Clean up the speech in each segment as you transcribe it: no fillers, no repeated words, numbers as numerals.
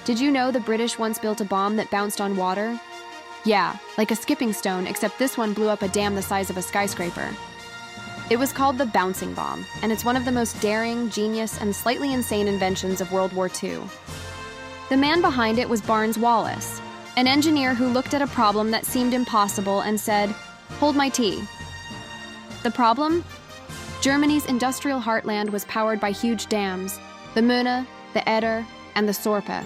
Did you know the British once built a bomb that bounced on water? Yeah, like a skipping stone, except this one blew up a dam the size of a skyscraper. It was called the bouncing bomb, and it's one of the most daring, genius, and slightly insane inventions of World War II. The man behind it was Barnes Wallis, an engineer who looked at a problem that seemed impossible and said, "Hold my tea." The problem? Germany's industrial heartland was powered by huge dams, the Möhne, the Eder, and the Sorpe.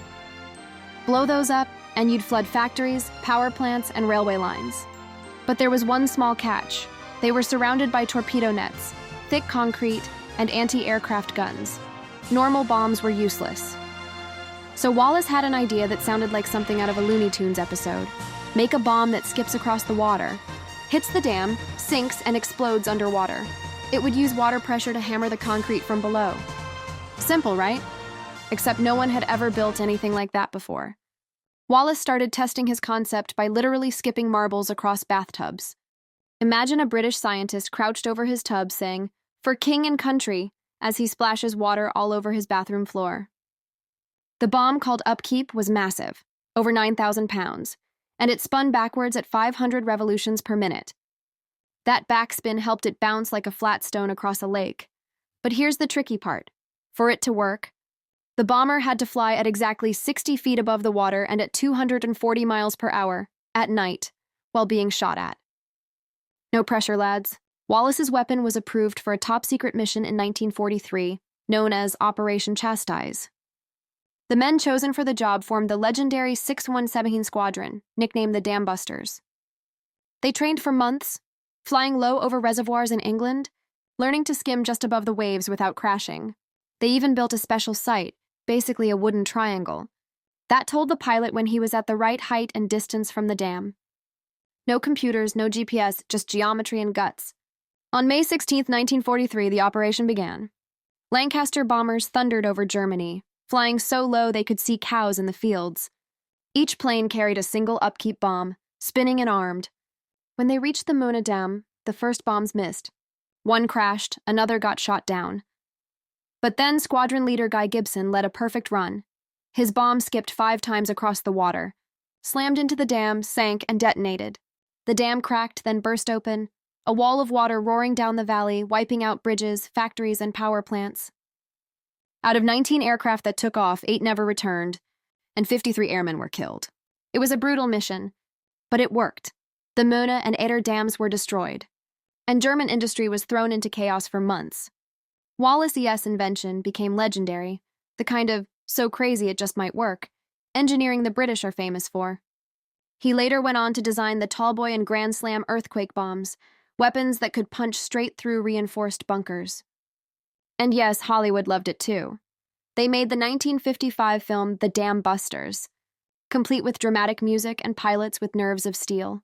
Blow those up, and you'd flood factories, power plants, and railway lines. But there was one small catch. They were surrounded by torpedo nets, thick concrete, and anti-aircraft guns. Normal bombs were useless. So Wallis had an idea that sounded like something out of a Looney Tunes episode. Make a bomb that skips across the water, hits the dam, sinks, and explodes underwater. It would use water pressure to hammer the concrete from below. Simple, right? Except no one had ever built anything like that before. Wallis started testing his concept by literally skipping marbles across bathtubs. Imagine a British scientist crouched over his tub saying, "For king and country," as he splashes water all over his bathroom floor. The bomb, called Upkeep, was massive, over 9,000 pounds, and it spun backwards at 500 revolutions per minute. That backspin helped it bounce like a flat stone across a lake. But here's the tricky part. For it to work, the bomber had to fly at exactly 60 feet above the water and at 240 miles per hour, at night, while being shot at. No pressure, lads. Wallis's weapon was approved for a top-secret mission in 1943, known as Operation Chastise. The men chosen for the job formed the legendary 6117 Squadron, nicknamed the Dam Busters. They trained for months, flying low over reservoirs in England, learning to skim just above the waves without crashing. They even built a special sight, basically a wooden triangle, that told the pilot when he was at the right height and distance from the dam. No computers, no GPS, just geometry and guts. On May 16, 1943, the operation began. Lancaster bombers thundered over Germany, flying so low they could see cows in the fields. Each plane carried a single Upkeep bomb, spinning and armed. When they reached the Möhne Dam, the first bombs missed. One crashed, another got shot down. But then squadron leader Guy Gibson led a perfect run. His bomb skipped 5 times across the water, slammed into the dam, sank, and detonated. The dam cracked, then burst open, a wall of water roaring down the valley, wiping out bridges, factories, and power plants. Out of 19 aircraft that took off, 8 never returned, and 53 airmen were killed. It was a brutal mission, but it worked. The Möhne and Eder dams were destroyed, and German industry was thrown into chaos for months. Wallis' invention became legendary, the kind of so crazy it just might work engineering the British are famous for. He later went on to design the Tallboy and Grand Slam earthquake bombs, weapons that could punch straight through reinforced bunkers. And yes, Hollywood loved it too. They made the 1955 film The Dam Busters, complete with dramatic music and pilots with nerves of steel.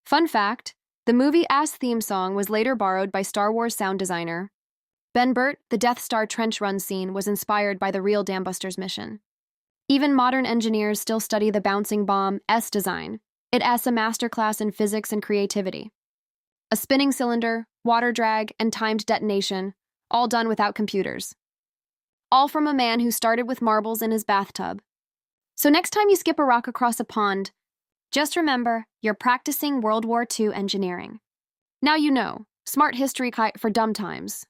Fun fact, the movie Ass theme song was later borrowed by Star Wars sound designer Ben Burtt. The Death Star trench run scene was inspired by the real Dam Busters mission. Even modern engineers still study the bouncing bomb S design. It asks a masterclass in physics and creativity. A spinning cylinder, water drag, and timed detonation, all done without computers. All from a man who started with marbles in his bathtub. So next time you skip a rock across a pond, just remember, you're practicing World War II engineering. Now you know, smart history for dumb times.